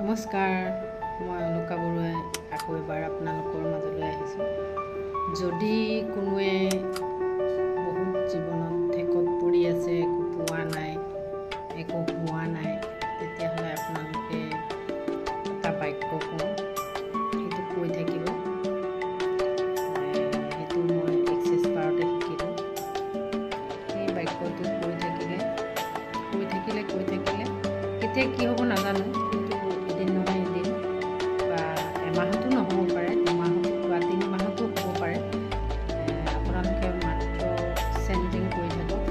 নমস্কাৰ, মই অনুকা বৰুৱাই আকৌ এবাৰ আপোনালোকৰ মাজলৈ আহিছোঁ। যদি কোনোৱে বহুত জীৱনত ঠেকত পৰি আছে, একো পোৱা নাই, একো হোৱা নাই, তেতিয়াহ'লে আপোনালোকে এটা বাক্য কওঁ, সেইটো কৈ থাকিব। সেইটো মই এক্সেছ পাৰতে শিকিলোঁ। সেই বাক্যটো কৈ থাকিলে কেতিয়া কি হ'ব নাজানো, কিন্তু এদিন নহয় এদিন বা এমাহতো নহ'ব পাৰে, 2 মাহতো বা 3 মাহতো হ'ব পাৰে। আপোনালোকে মাত্ৰ চেণ্টিং কৰি থাকক,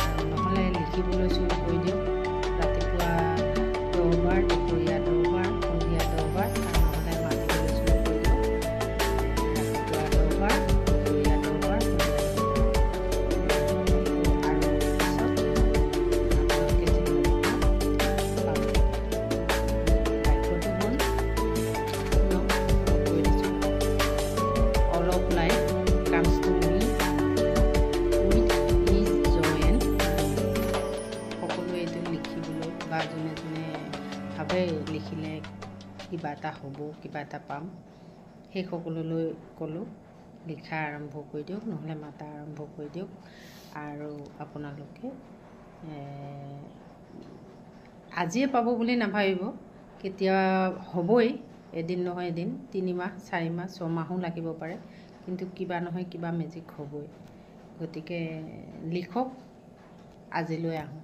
আৰু নহ'লে লিখিবলৈ চুৰু কৰি দিয়ক। ৰাতিপুৱা 10 বাৰ, দুপৰীয়া 10 বাৰ, সন্ধিয়া 10 বাৰ, আৰু নহ'লে মাতিবলৈ চুৰু কৰি দিয়ক। ৰাতিপুৱা 10 বাৰ, দুপৰীয়া 10 বাৰ, বা যোনে যোনে ভাবে লিখিলে কিবা এটা হ'ব, কিবা এটা পাম, সেই সকলোলৈ ক'লোঁ লিখা আৰম্ভ কৰি দিয়ক, নহ'লে মাতা আৰম্ভ কৰি দিয়ক। আৰু আপোনালোকে আজিয়ে পাব বুলি নাভাবিব, কেতিয়া হ'বই, এদিন নহয় এদিন, 3 মাহ 4 মাহ 6 মাহো লাগিব পাৰে, কিন্তু কিবা নহয় কিবা মেজিক হ'বই। গতিকে লিখক। আজিলৈ আহোঁ।